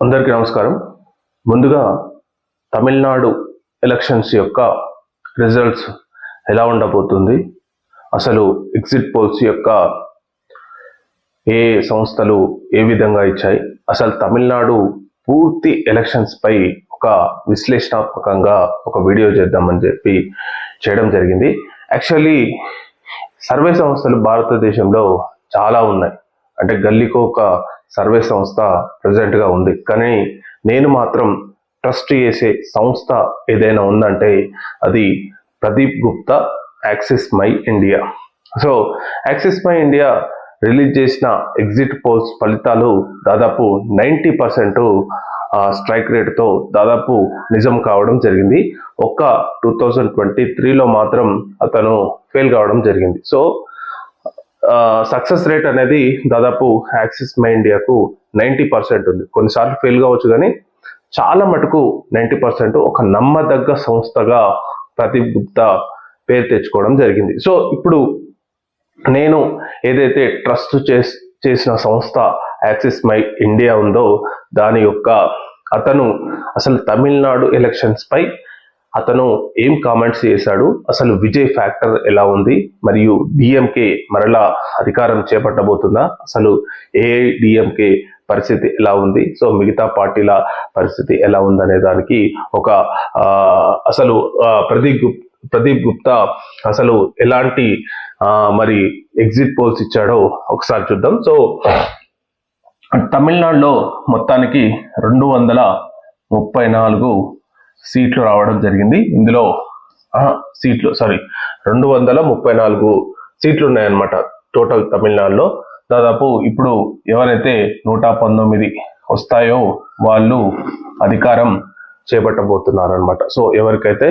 అందరికీ నమస్కారం. ముందుగా తమిళనాడు ఎలక్షన్స్ యొక్క రిజల్ట్స్ ఎలా ఉండబోతుంది, అసలు ఎగ్జిట్ పోల్స్ యొక్క ఏ సంస్థలు ఏ విధంగా ఇచ్చాయి, అసలు తమిళనాడు పూర్తి ఎలక్షన్స్ పై ఒక విశ్లేషణాత్మకంగా ఒక వీడియో చేద్దామని చెప్పి చేయడం జరిగింది. యాక్చువల్లీ సర్వే సంస్థలు భారతదేశంలో చాలా ఉన్నాయి. అంటే గల్లీకి ఒక సర్వే సంస్థ ప్రజెంట్గా ఉంది. కానీ నేను మాత్రం ట్రస్ట్ చేసే సంస్థ ఏదైనా ఉందంటే అది Pradeep Gupta axis my India. So axis my India release చేసిన ఎగ్జిట్ పోల్స్ ఫలితాలు దాదాపు 90% స్ట్రైక్ రేట్తో దాదాపు నిజం కావడం జరిగింది. ఒక్క 2023లో మాత్రం అతను ఫెయిల్ కావడం జరిగింది. సో సక్సెస్ రేట్ అనేది దాదాపు యాక్సిస్ మై ఇండియాకు 90% ఉంది. కొన్నిసార్లు ఫెయిల్ కావచ్చు, కానీ చాలా మటుకు 90% ఒక నమ్మదగ్గ సంస్థగా ప్రదీప్ గుప్తా పేరు తెచ్చుకోవడం జరిగింది. సో ఇప్పుడు నేను ఏదైతే ట్రస్ట్ చేసిన సంస్థ యాక్సిస్ మై ఇండియా ఉందో దాని యొక్క అతను అసలు తమిళనాడు ఎలక్షన్స్ పై అతను ఏం కామెంట్స్ చేశాడు, అసలు విజయ్ ఫ్యాక్టర్ ఎలా ఉంది, మరియు డిఎంకే మరలా అధికారం చేపట్టబోతుందా, అసలు ఏఐడిఎంకే పరిస్థితి ఎలా ఉంది, సో మిగతా పార్టీల పరిస్థితి ఎలా ఉందనే దానికి ఒక అసలు ప్రదీప్ గుప్తా అసలు ఎలాంటి మరి ఎగ్జిట్ పోల్స్ ఇచ్చాడో ఒకసారి చూద్దాం. సో తమిళనాడులో మొత్తానికి 234 సీట్లు రావడం జరిగింది. ఇందులో 234 సీట్లు ఉన్నాయన్నమాట టోటల్ తమిళనాడులో. దాదాపు ఇప్పుడు ఎవరైతే 119 వస్తాయో వాళ్ళు అధికారం చేపట్టబోతున్నారనమాట. సో ఎవరికైతే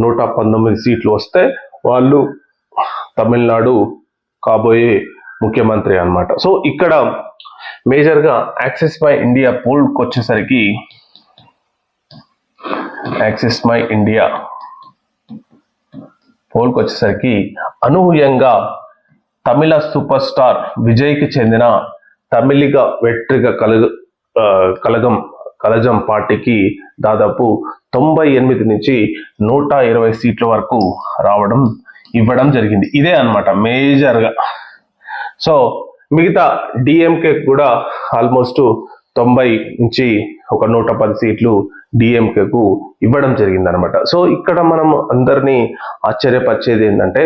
119 సీట్లు వస్తే వాళ్ళు తమిళనాడు కాబోయే ముఖ్యమంత్రి అన్నమాట. సో ఇక్కడ మేజర్గా యాక్సిస్ మై ఇండియా పోల్కి వచ్చేసరికి అనూహ్యంగా తమిళ సూపర్ స్టార్ విజయ్కి చెందిన తమిళిగ వెట్రిగ కలజం పార్టీకి దాదాపు 98 నుంచి 120 సీట్ల వరకు ఇవ్వడం జరిగింది. ఇదే అన్నమాట మేజర్గా. సో మిగతా డిఎంకే కూడా ఆల్మోస్ట్ 90 నుంచి ఒక 110 సీట్లు డిఎంకేకు ఇవ్వడం జరిగింది అనమాట. సో ఇక్కడ మనం అందరినీ ఆశ్చర్యపరిచేది ఏంటంటే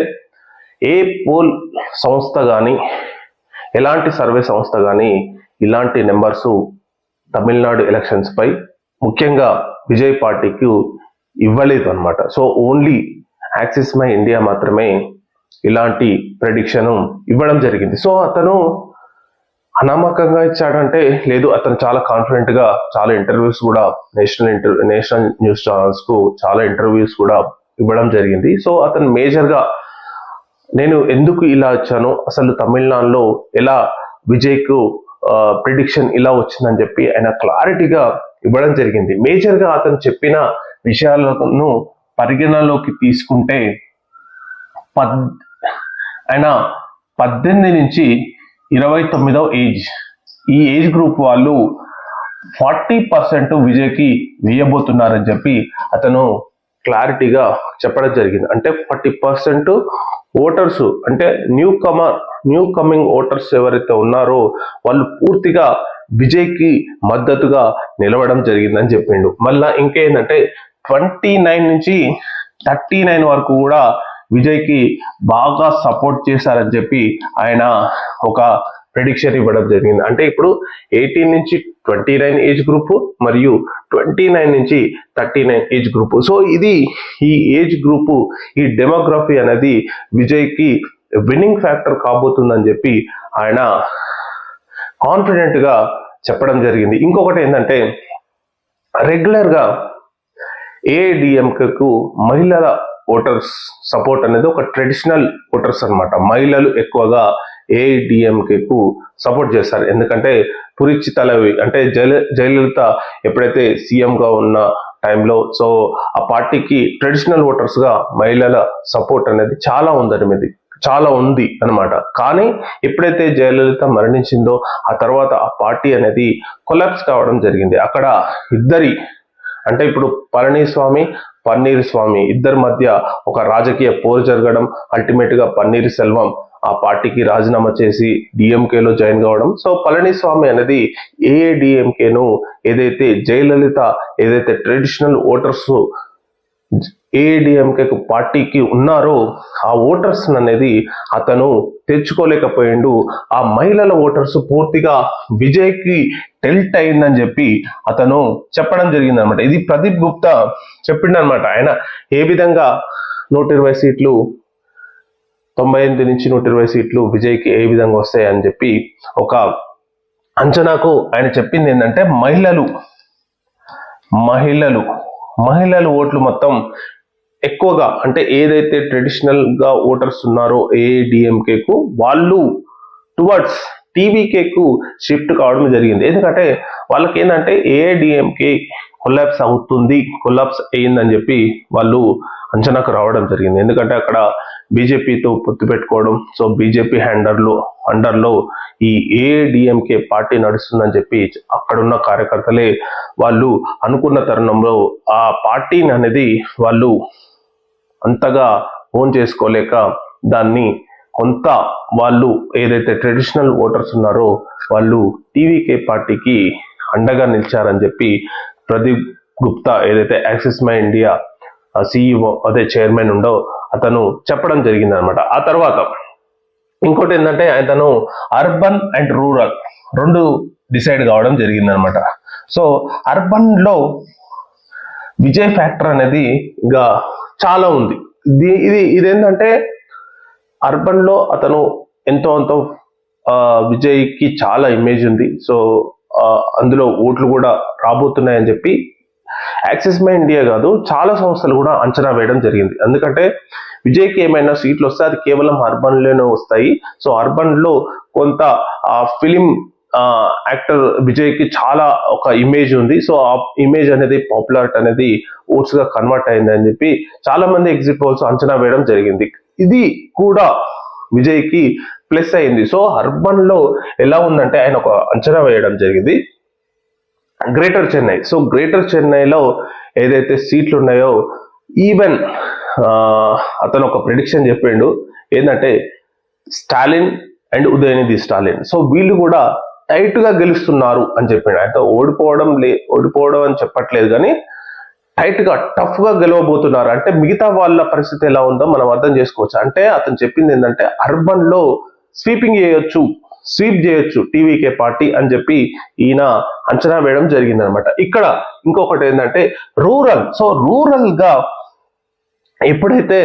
ఏ పోల్ సంస్థ కానీ ఎలాంటి సర్వే సంస్థ కానీ ఇలాంటి నెంబర్స్ తమిళనాడు ఎలక్షన్స్ పై ముఖ్యంగా విజయ్ పార్టీకి ఇవ్వలేదు అనమాట. So only axis my India మాత్రమే ఇలాంటి ప్రెడిక్షన్ ఇవ్వడం జరిగింది. సో అతను అనామకంగా ఇచ్చాడంటే లేదు, అతను చాలా కాన్ఫిడెంట్ గా చాలా ఇంటర్వ్యూస్ కూడా నేషనల్ న్యూస్ ఛానల్స్ కు చాలా ఇంటర్వ్యూస్ కూడా ఇవ్వడం జరిగింది. సో అతను మేజర్గా నేను ఎందుకు ఇలా ఇచ్చాను, అసలు తమిళనాడులో ఎలా విజయ్కు ప్రిడిక్షన్ ఇలా వచ్చిందని చెప్పి ఆయన క్లారిటీగా ఇవ్వడం జరిగింది. మేజర్గా అతను చెప్పిన విషయాలను పరిగణలోకి తీసుకుంటే ఆయన 18 నుంచి 29వ ఏజ్, ఈ ఏజ్ గ్రూప్ వాళ్ళు 40% విజయ్కి వేయబోతున్నారని చెప్పి అతను క్లారిటీగా చెప్పడం జరిగింది. అంటే 40% ఓటర్స్ అంటే న్యూ కమింగ్ ఓటర్స్ ఎవరైతే ఉన్నారో వాళ్ళు పూర్తిగా విజయ్కి మద్దతుగా నిలవడం జరిగిందని చెప్పిండు. మళ్ళా ఇంకేంటంటే 29 నుంచి 39 వరకు కూడా విజయ్కి బాగా సపోర్ట్ చేశారని చెప్పి ఆయన ఒక ప్రెడిక్షన్ ఇవ్వడం జరిగింది. అంటే ఇప్పుడు 18 నుంచి 29 ఏజ్ గ్రూప్ మరియు 29 నుంచి 39 ఏజ్ గ్రూప్. సో ఈ ఏజ్ గ్రూప్, ఈ డెమోగ్రఫీ అనేది విజయ్కి విన్నింగ్ ఫ్యాక్టర్ కాబోతుందని చెప్పి ఆయన కాన్ఫిడెంట్ గా చెప్పడం జరిగింది. ఇంకొకటి ఏంటంటే రెగ్యులర్గా ఏఐడిఎంకేకు మహిళల ఓటర్స్ సపోర్ట్ అనేది ఒక ట్రెడిషనల్ ఓటర్స్ అన్నమాట. మహిళలు ఎక్కువగా ఏఐడిఎంకేకు సపోర్ట్ చేస్తారు. ఎందుకంటే పురిచి తలవి అంటే జయలలిత ఎప్పుడైతే సీఎంగా ఉన్న టైంలో సో ఆ పార్టీకి ట్రెడిషనల్ ఓటర్స్గా మహిళల సపోర్ట్ అనేది చాలా ఉందనేది చాలా ఉంది అన్నమాట. కానీ ఎప్పుడైతే జయలలిత మరణించిందో ఆ తర్వాత ఆ పార్టీ అనేది కొలాప్స్ కావడం జరిగింది. అక్కడ ఇద్దరి అంటే ఇప్పుడు పళనిస్వామి పన్నీర్ స్వామి ఇద్దరి మధ్య ఒక రాజకీయ పోరు జరగడం, అల్టిమేట్ గా పన్నీర్ సెల్వం ఆ పార్టీకి రాజీనామా చేసి డిఎంకేలో జాయిన్ కావడం. సో పళనిస్వామి అనేది ఏఐడిఎంకేను ఏదైతే జయలలిత ఏదైతే ట్రెడిషనల్ ఓటర్స్ ఏఐడిఎంకే పార్టీకి ఉన్నారో ఆ ఓటర్స్ అనేది అతను తెచ్చుకోలేకపోయిండు. ఆ మహిళల ఓటర్స్ పూర్తిగా విజయ్కి టెల్ట్ అయిందని చెప్పి అతను చెప్పడం జరిగింది అనమాట. ఇది ప్రదీప్ గుప్తా చెప్పిండనమాట. ఆయన ఏ విధంగా 120 సీట్లు 98 నుంచి 120 సీట్లు విజయ్కి ఏ విధంగా వస్తాయని చెప్పి ఒక అంచనాకు ఆయన చెప్పింది ఏంటంటే మహిళలు ఓట్లు మొత్తం ఎక్కువగా అంటే ఏదైతే ట్రెడిషనల్ గా ఓటర్స్ ఉన్నారో ఏఐడిఎంకేకు వాళ్ళు టువర్డ్స్ టీవీకేకు షిఫ్ట్ కావడం జరిగింది. ఎందుకంటే వాళ్ళకి ఏంటంటే ఏఐడిఎంకే కొలాప్స్ అయ్యిందని చెప్పి వాళ్ళు అంచనాకు రావడం జరిగింది. ఎందుకంటే అక్కడ బీజేపీతో పొత్తు పెట్టుకోవడం, సో బీజేపీ అండర్లో ఈ ఏఐడిఎంకే పార్టీ నడుస్తుందని చెప్పి అక్కడున్న కార్యకర్తలే వాళ్ళు అనుకున్న తరుణంలో ఆ పార్టీని అనేది వాళ్ళు అంతగా ఓన్ చేసుకోలేక దాన్ని కొంత వాళ్ళు ఏదైతే ట్రెడిషనల్ ఓటర్స్ ఉన్నారో వాళ్ళు టీవీకే పార్టీకి అండగా నిలిచారని చెప్పి ప్రదీప్ గుప్తా ఏదైతే యాక్సిస్ మై ఇండియా సిఇఓ అదే చైర్మన్ ఉండో అతను చెప్పడం జరిగింది అనమాట. ఆ తర్వాత ఇంకోటి ఏంటంటే అతను అర్బన్ అండ్ రూరల్ రెండు డిసైడ్ కావడం జరిగింది అనమాట. సో అర్బన్ లో విజయ్ ఫ్యాక్టర్ అనేది ఇంకా చాలా ఉంది. ఇదేంటంటే అర్బన్ లో అతను ఎంతో విజయ్కి చాలా ఇమేజ్ ఉంది. సో అందులో ఓట్లు కూడా రాబోతున్నాయని చెప్పి యాక్సిస్ మై ఇండియా కాదు చాలా సంస్థలు కూడా అంచనా వేయడం జరిగింది. ఎందుకంటే విజయ్కి ఏమైనా సీట్లు వస్తే అది కేవలం అర్బన్ లోనే వస్తాయి. సో అర్బన్ లో కొంత ఫిలిం యాక్టర్ విజయ్ కి చాలా ఒక ఇమేజ్ ఉంది. సో ఆ ఇమేజ్ అనేది పాపులారిటీ అనేది ఓట్స్ గా కన్వర్ట్ అయింది అని చెప్పి చాలా మంది ఎగ్జిట్ పోల్స్ అంచనా వేయడం జరిగింది. ఇది కూడా విజయ్ కి ప్లస్ అయింది. సో అర్బన్ లో ఎలా ఉందంటే ఆయన ఒక అంచనా వేయడం జరిగింది గ్రేటర్ చెన్నై. సో గ్రేటర్ చెన్నైలో ఏదైతే సీట్లు ఉన్నాయో ఈవెన్ అతను ఒక ప్రిడిక్షన్ చెప్పిండు ఏంటంటే స్టాలిన్ అండ్ ఉదయనిధి స్టాలిన్ సో వీళ్ళు కూడా టైట్ గా గెలుస్తున్నారు అని చెప్పిండు. అయితే ఓడిపోవడం అని చెప్పట్లేదు కానీ టైట్ గా టఫ్ గా గెలవబోతున్నారు. అంటే మిగతా వాళ్ళ పరిస్థితి ఎలా ఉందో మనం అర్థం చేసుకోవచ్చు. అంటే అతను చెప్పింది ఏంటంటే అర్బన్ లో స్వీప్ చేయొచ్చు టీవీకే పార్టీ అని చెప్పి ఈయన అంచనా వేయడం జరిగింది అనమాట. ఇక్కడ ఇంకొకటి ఏంటంటే రూరల్. సో రూరల్ గా ఎప్పుడైతే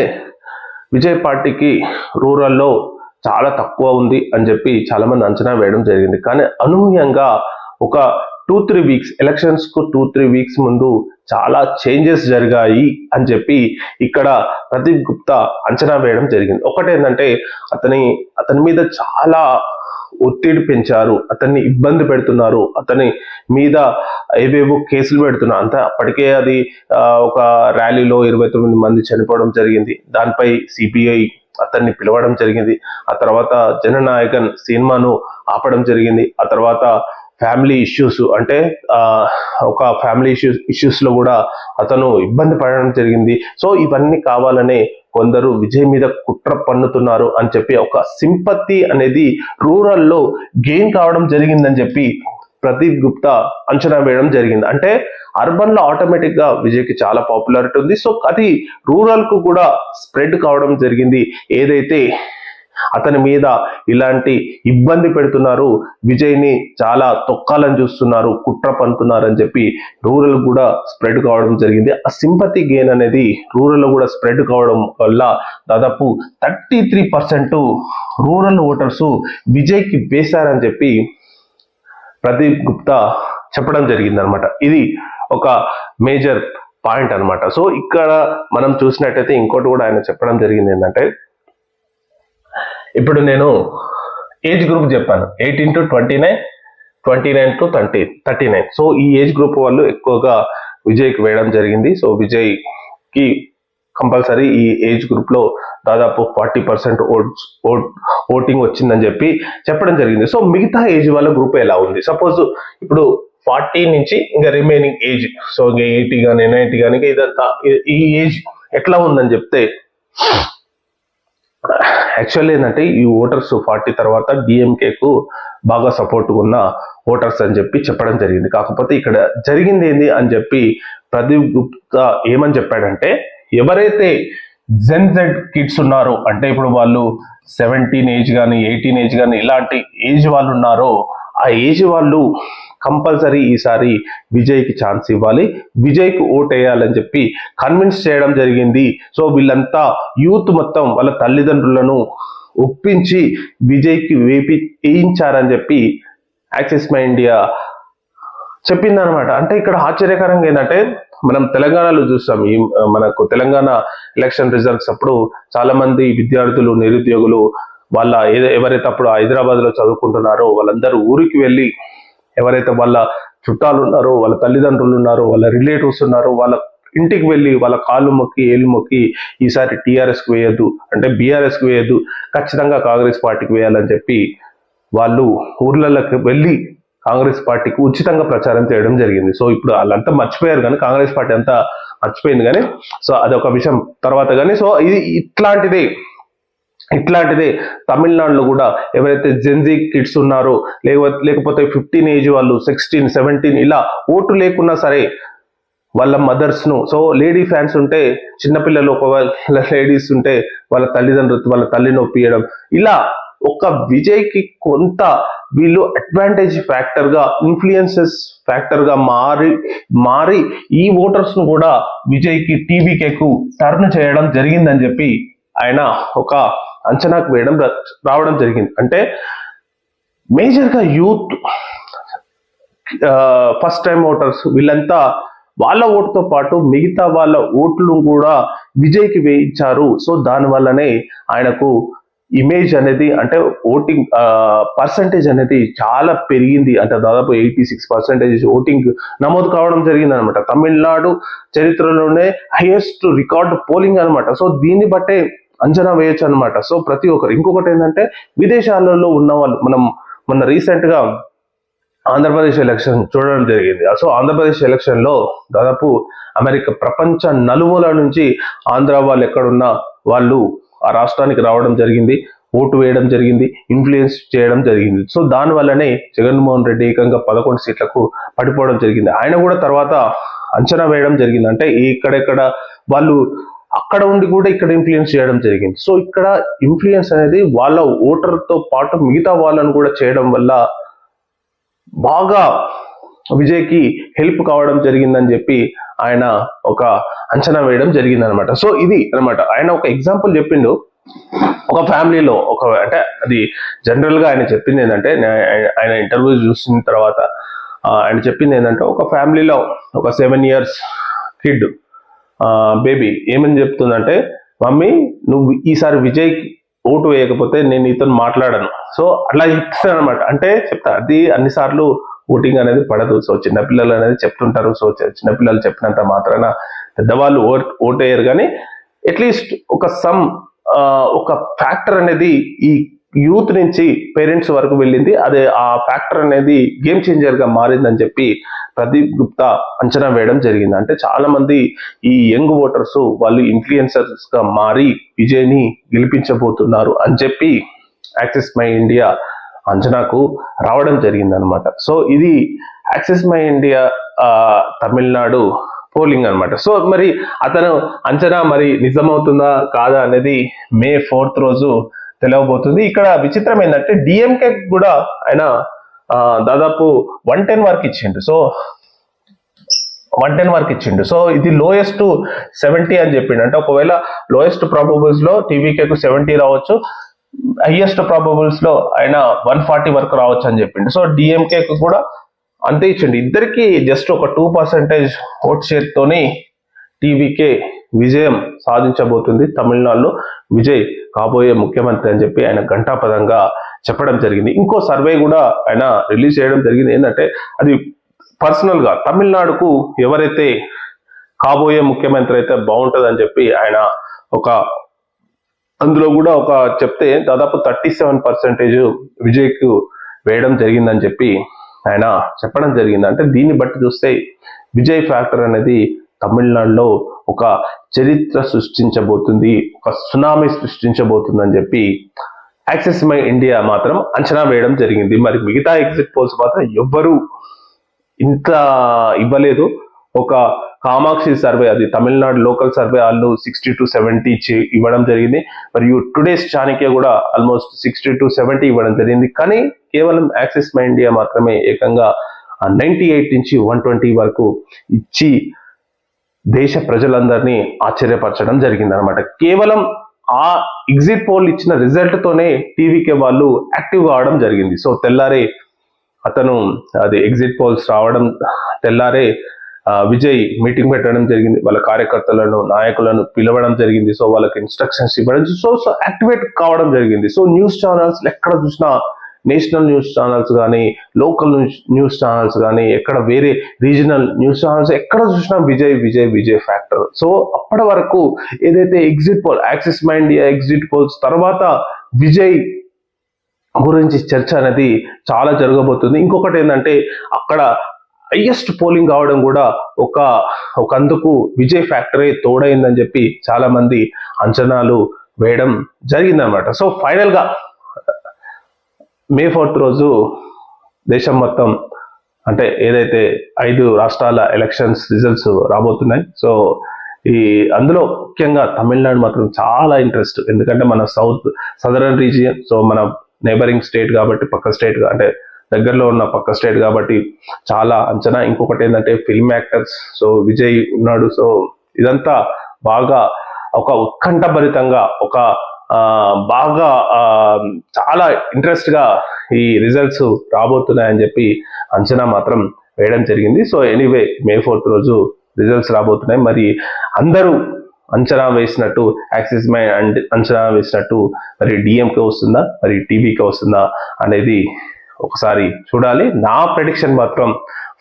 విజయ్ పార్టీకి రూరల్లో చాలా తక్కువ ఉంది అని చెప్పి చాలా మంది అంచనా వేయడం జరిగింది. కానీ అనూహ్యంగా ఒక 2-3 వీక్స్ ఎలక్షన్స్ కు 2-3 వీక్స్ ముందు చాలా చేంజెస్ జరిగాయి అని చెప్పి ఇక్కడ ప్రదీప్ గుప్తా అంచనా వేయడం జరిగింది. ఒకటేంటంటే అతని మీద చాలా ఒత్తిడి పెంచారు, అతన్ని ఇబ్బంది పెడుతున్నారు, అతని మీద ఏవేవో కేసులు పెడుతున్నారు. అంతా అప్పటికే అది ఒక ర్యాలీలో 29 మంది చనిపోవడం జరిగింది. దానిపై సిబిఐ అతన్ని పిలవడం జరిగింది. ఆ తర్వాత జననాయకన్ సినిమాను ఆపడం జరిగింది. ఆ తర్వాత ఫ్యామిలీ ఇష్యూస్ అంటే ఒక ఫ్యామిలీ ఇష్యూస్ లో కూడా అతను ఇబ్బంది పడడం జరిగింది. సో ఇవన్నీ కావాలనే కొందరు విజయ్ మీద కుట్ర పన్నుతున్నారు అని చెప్పి ఒక సింపతి అనేది రూరల్లో గెయిన్ కావడం జరిగిందని చెప్పి ప్రదీప్ గుప్తా అంచనా వేయడం జరిగింది. అంటే అర్బన్ లో ఆటోమేటిక్ గా విజయ్కి చాలా పాపులారిటీ ఉంది. సో అది రూరల్ కు కూడా స్ప్రెడ్ కావడం జరిగింది. ఏదైతే అతని మీద ఇలాంటి ఇబ్బంది పెడుతున్నారు, విజయ్ని చాలా తొక్కాలని చూస్తున్నారు, కుట్ర పన్నుతున్నారు అని చెప్పి రూరల్ కూడా స్ప్రెడ్ కావడం జరిగింది. ఆ సింపతి గెయిన్ అనేది రూరల్ లో కూడా స్ప్రెడ్ కావడం వల్ల దాదాపు 33% రూరల్ ఓటర్స్ విజయ్కి వేశారని చెప్పి ప్రదీప్ గుప్తా చెప్పడం జరిగింది అనమాట. ఇది ఒక మేజర్ పాయింట్ అనమాట. సో ఇక్కడ మనం చూసినట్టయితే ఇంకోటి కూడా ఆయన చెప్పడం జరిగింది ఏంటంటే ఇప్పుడు నేను ఏజ్ గ్రూప్ చెప్పాను 18 to 29, 29 to 39. సో ఈ ఏజ్ గ్రూప్ వాళ్ళు ఎక్కువగా విజయ్కి వేయడం జరిగింది. సో విజయ్ కి కంపల్సరీ ఈ ఏజ్ గ్రూప్ లో దాదాపు 40% ఓటింగ్ వచ్చిందని చెప్పి చెప్పడం జరిగింది. సో మిగతా ఏజ్ వాళ్ళ గ్రూప్ ఎలా ఉంది? సపోజ్ ఇప్పుడు 40 నుంచి ఇంకా రిమైనింగ్ ఏజ్, సో ఇంకా 80 కానీ 90 కానీ ఇదంతా ఈ ఏజ్ ఎట్లా ఉందని చెప్తే, యాక్చువల్లీ ఏంటంటే ఈ ఓటర్స్ 40 తర్వాత డిఎంకేకు బాగా సపోర్ట్ ఉన్న ఓటర్స్ అని చెప్పి చెప్పడం జరిగింది. కాకపోతే ఇక్కడ జరిగింది ఏంది అని చెప్పి ప్రదీప్ గుప్తా ఏమని చెప్పాడంటే, ఎవరైతే జెడ్ కిడ్స్ ఉన్నారో, అంటే ఇప్పుడు వాళ్ళు 17 ఏజ్ కానీ 18 ఏజ్ కానీ ఇలాంటి ఏజ్ వాళ్ళు ఉన్నారో, ఆ ఏజ్ వాళ్ళు కంపల్సరీ ఈసారి విజయ్కి ఛాన్స్ ఇవ్వాలి, విజయ్కి ఓట్ వేయాలని చెప్పి కన్విన్స్ చేయడం జరిగింది. సో వీళ్ళంతా యూత్ మొత్తం వాళ్ళ తల్లిదండ్రులను ఒప్పించి విజయ్కి వేయించారని చెప్పి యాక్సిస్ మై ఇండియా చెప్పిందనమాట. అంటే ఇక్కడ ఆశ్చర్యకరంగా ఏంటంటే, మనం తెలంగాణలో చూస్తాం, ఈ మనకు తెలంగాణ ఎలక్షన్ రిజల్ట్స్ అప్పుడు చాలా మంది విద్యార్థులు, నిరుద్యోగులు వాళ్ళ ఎవరైతే అప్పుడు హైదరాబాద్ లో చదువుకుంటున్నారో వాళ్ళందరూ ఊరికి వెళ్ళి, ఎవరైతే వాళ్ళ చుట్టాలు ఉన్నారో, వాళ్ళ తల్లిదండ్రులు ఉన్నారో, వాళ్ళ రిలేటివ్స్ ఉన్నారో, వాళ్ళ ఇంటికి వెళ్ళి వాళ్ళ కాళ్ళు మొక్కి ఏళ్ళు మొక్కి ఈసారి టీఆర్ఎస్కి వేయద్దు, అంటే బీఆర్ఎస్కి వేయద్దు, ఖచ్చితంగా కాంగ్రెస్ పార్టీకి వేయాలని చెప్పి వాళ్ళు ఊర్లలోకి వెళ్ళి కాంగ్రెస్ పార్టీకి ఉచితంగా ప్రచారం చేయడం జరిగింది. సో ఇప్పుడు వాళ్ళంతా మర్చిపోయారు, కానీ కాంగ్రెస్ పార్టీ అంతా మర్చిపోయింది. కానీ సో అదొక విషయం తర్వాత. కానీ సో ఇది ఇట్లాంటిదే తమిళనాడులో కూడా ఎవరైతే జెన్జీ కిడ్స్ ఉన్నారో, లేకపోతే 15 ఏజ్ వాళ్ళు, 16, 17 ఇలా ఓటు లేకున్నా సరే వాళ్ళ మదర్స్ ను, సో లేడీ ఫ్యాన్స్ ఉంటే, చిన్నపిల్లలు ఒకవేళ లేడీస్ ఉంటే వాళ్ళ తల్లిదండ్రులు వాళ్ళ తల్లిని ఒప్పియడం, ఇలా ఒక విజయ్కి కొంత వీళ్ళు అడ్వాంటేజ్ ఫ్యాక్టర్ గా, ఇన్ఫ్లుయెన్సెస్ ఫ్యాక్టర్ గా మారి ఈ ఓటర్స్ ను కూడా విజయ్కి టీవీకేకు టర్న్ చేయడం జరిగిందని చెప్పి ఆయన ఒక అంచనాకు రావడం జరిగింది. అంటే మేజర్ గా యూత్, ఫస్ట్ టైం ఓటర్స్ వీళ్ళంతా వాళ్ళ ఓటుతో పాటు మిగతా వాళ్ళ ఓట్లు కూడా విజయ్కి వేయించారు. సో దాని వల్లనే ఆయనకు ఇమేజ్ అనేది, అంటే ఓటింగ్ పర్సంటేజ్ అనేది చాలా పెరిగింది. అంటే దాదాపు 86% ఓటింగ్ నమోదు కావడం జరిగింది అనమాట. తమిళనాడు చరిత్రలోనే హైయెస్ట్ రికార్డ్ పోలింగ్ అనమాట. సో దీన్ని బట్టే అంచనా వేయచ్చు అనమాట. సో ప్రతి ఒక్కరు, ఇంకొకటి ఏంటంటే విదేశాలలో ఉన్న వాళ్ళు, మనం మొన్న రీసెంట్ గా ఆంధ్రప్రదేశ్ ఎలక్షన్ చూడడం జరిగింది. సో ఆంధ్రప్రదేశ్ ఎలక్షన్ లో దాదాపు అమెరికా, ప్రపంచ నలుమూల నుంచి ఆంధ్ర వాళ్ళు ఎక్కడున్నా వాళ్ళు ఆ రాష్ట్రానికి రావడం జరిగింది, ఓటు వేయడం జరిగింది, ఇన్ఫ్లుయెన్స్ చేయడం జరిగింది. సో దాని వల్లనే జగన్మోహన్ రెడ్డి ఏకంగా 11 సీట్లకు పడిపోవడం జరిగింది. ఆయన కూడా తర్వాత అంచనా వేయడం జరిగింది, అంటే ఇక్కడెక్కడ వాళ్ళు అక్కడ ఉండి కూడా ఇక్కడ ఇన్ఫ్లుయెన్స్ చేయడం జరిగింది. సో ఇక్కడ ఇన్ఫ్లుయెన్స్ అనేది వాళ్ళ ఓటర్తో పాటు మిగతా వాళ్ళను కూడా చేయడం వల్ల బాగా విజయ్కి హెల్ప్ కావడం జరిగిందని చెప్పి ఆయన ఒక అంచనా వేయడం జరిగింది అనమాట. సో ఇది అనమాట, ఆయన ఒక ఎగ్జాంపుల్ చెప్పిండు. ఒక ఫ్యామిలీలో అంటే అది జనరల్ గా ఆయన చెప్పింది ఏంటంటే, ఆయన ఇంటర్వ్యూ చూసిన తర్వాత ఆయన చెప్పింది ఏంటంటే, ఒక ఫ్యామిలీలో ఒక 7 years కిడ్ బేబీ ఏమని చెప్తుందంటే, మమ్మీ నువ్వు ఈసారి విజయ్కి ఓటు వేయకపోతే నేను నీతో మాట్లాడను. సో అట్లా చెప్తాను అనమాట. అంటే చెప్తా, అది అన్నిసార్లు ఓటింగ్ అనేది పడదు. సో చిన్నపిల్లలు అనేది చెప్తుంటారు. సో చిన్నపిల్లలు చెప్పినంత మాత్రాన పెద్దవాళ్ళు ఓటు వేయరు. కానీ అట్లీస్ట్ ఒక ఫ్యాక్టర్ అనేది ఈ యూత్ నుంచి పేరెంట్స్ వరకు వెళ్ళింది. అదే ఆ ఫ్యాక్టర్ అనేది గేమ్ చేంజర్ గా మారిందని చెప్పి ప్రదీప్ గుప్తా అంచనా వేయడం జరిగింది. అంటే చాలా మంది ఈ యంగ్ ఓటర్స్ వాళ్ళు ఇన్ఫ్లుయెన్సర్స్ గా మారి విజయ్ని గెలిపించబోతున్నారు అని చెప్పి యాక్సిస్ మై ఇండియా అంచనాకు రావడం జరిగింది అనమాట. సో ఇది axis my India Tamil Nadu polling అనమాట. సో మరి అతను అంచనా మరి నిజమవుతుందా కాదా అనేది May 4th రోజు తెలియబోతుంది. ఇక్కడ విచిత్రం ఏంటంటే, డిఎంకే కూడా ఆయన దాదాపు 110 వరకు ఇచ్చిండు. సో 110 వరకు ఇచ్చిండు. సో ఇది లోయెస్ట్ 70 అని చెప్పిండు. అంటే ఒకవేళ లోయెస్ట్ ప్రాబబుల్స్ లో టీవీకేకు 70 రావచ్చు, హైయెస్ట్ ప్రాబబుల్స్ లో ఆయన 140 వరకు రావచ్చు అని చెప్పిండు. సో డిఎంకేకు కూడా అంతే ఇచ్చిండు. ఇద్దరికి జస్ట్ ఒక 2% ఓట్ షేర్ తోని టీవీకే విజయం సాధించబోతుంది. తమిళనాడులో విజయ్ కాబోయే ముఖ్యమంత్రి అని చెప్పి ఆయన ఘంటాపదంగా చెప్పడం జరిగింది. ఇంకో సర్వే కూడా ఆయన రిలీజ్ చేయడం జరిగింది. ఏంటంటే అది పర్సనల్ గా తమిళనాడుకు ఎవరైతే కాబోయే ముఖ్యమంత్రి అయితే బాగుంటుంది అని చెప్పి ఆయన ఒక అందులో కూడా ఒక చెప్తే దాదాపు 37% విజయ్కు వేయడం జరిగిందని చెప్పి ఆయన చెప్పడం జరిగింది. అంటే దీన్ని బట్టి చూస్తే విజయ్ ఫ్యాక్టర్ అనేది తమిళనాడులో ఒక చరిత్ర సృష్టించబోతుంది, ఒక సునామీ సృష్టించబోతుంది అని చెప్పి యాక్సెస్ మై ఇండియా మాత్రం అంచనా వేయడం జరిగింది. మరి మిగతా ఎగ్జిట్ పోల్స్ మాత్రం ఎవ్వరూ ఇంత ఇవ్వలేదు. ఒక కామాక్షి సర్వే, అది తమిళనాడు లోకల్ సర్వే, వాళ్ళు 60 to 70 ఇవ్వడం జరిగింది. మరియు టుడేస్ చాణక్య కూడా ఆల్మోస్ట్ 60 to 70 ఇవ్వడం జరిగింది. కానీ కేవలం యాక్సెస్ మై ఇండియా మాత్రమే ఏకంగా 98 నుంచి 120 వరకు ఇచ్చి దేశ ప్రజలందరినీ ఆశ్చర్యపరచడం జరిగింది అనమాట. కేవలం ఆ ఎగ్జిట్ పోల్ ఇచ్చిన రిజల్ట్ తోనే టీవీకే వాళ్ళు యాక్టివ్ కావడం జరిగింది. సో తెల్లారే అతను అది ఎగ్జిట్ పోల్స్ రావడం, తెల్లారే విజయ్ మీటింగ్ పెట్టడం జరిగింది. వాళ్ళ కార్యకర్తలను, నాయకులను పిలవడం జరిగింది. సో వాళ్ళకి ఇన్స్ట్రక్షన్స్ ఇవ్వడం, సో యాక్టివేట్ కావడం జరిగింది. సో న్యూస్ ఛానల్స్ ఎక్కడ చూసినా, నేషనల్ న్యూస్ ఛానల్స్ కానీ, లోకల్ న్యూస్ ఛానల్స్ కానీ, ఎక్కడ వేరే రీజనల్ న్యూస్ ఛానల్స్ ఎక్కడ చూసినా విజయ్ విజయ్ విజయ్ ఫ్యాక్టర్. సో అప్పటి వరకు ఏదైతే exit poll, axis my India exit polls తర్వాత విజయ్ గురించి చర్చ అనేది చాలా జరగబోతుంది. ఇంకొకటి ఏంటంటే అక్కడ హైయెస్ట్ పోలింగ్ కావడం కూడా ఒక అందుకు విజయ్ ఫ్యాక్టరీ తోడైందని చెప్పి చాలా మంది అంచనాలు వేయడం జరిగిందనమాట. సో ఫైనల్ గా May 4th రోజు దేశం మొత్తం, అంటే ఏదైతే 5 రాష్ట్రాల ఎలక్షన్స్ రిజల్ట్స్ రాబోతున్నాయి. సో అందులో ముఖ్యంగా తమిళనాడు మాత్రం చాలా ఇంట్రెస్ట్, ఎందుకంటే మన సదరన్ రీజియన్, సో మన నైబరింగ్ స్టేట్ కాబట్టి, పక్క స్టేట్ అంటే దగ్గరలో ఉన్న పక్క స్టేట్ కాబట్టి చాలా అంచనా. ఇంకొకటి ఏంటంటే ఫిల్మ్ యాక్టర్స్, సో విజయ్ ఉన్నాడు. సో ఇదంతా బాగా ఒక ఉత్కంఠభరితంగా, ఒక బాగా చాలా ఇంట్రెస్ట్ గా ఈ రిజల్ట్స్ రాబోతున్నాయని చెప్పి అంచనా మాత్రం వేయడం జరిగింది. సో ఎనీవే May 4th రోజు రిజల్ట్స్ రాబోతున్నాయి. మరి అందరూ అంచనా వేసినట్టు, యాక్సిస్ మై అంచనా వేసినట్టు మరి డిఎంకే వస్తుందా, మరి టీవీకే వస్తుందా అనేది ఒకసారి చూడాలి. నా ప్రెడిక్షన్ మాత్రం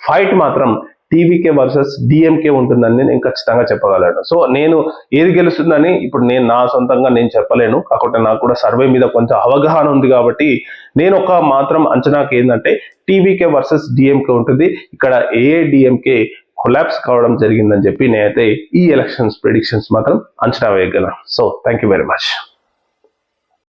ఫైట్ మాత్రం టీవీకే వర్సెస్ డిఎంకే ఉంటుందని నేను ఖచ్చితంగా చెప్పగలను. సో నేను ఏది గెలుస్తుందని ఇప్పుడు నా సొంతంగా నేను చెప్పలేను. కాకపోతే నాకు కూడా సర్వే మీద కొంచెం అవగాహన ఉంది కాబట్టి నేను ఒక మాత్రం అంచనాకి ఏంటంటే టీవీకే వర్సెస్ డిఎంకే ఉంటుంది. ఇక్కడ ఏఐడిఎంకే కొలాప్స్ కావడం జరిగిందని చెప్పి నేనైతే ఈ ఎలక్షన్స్ ప్రెడిక్షన్స్ మాత్రం అంచనా వేయగలను. So thank you very much.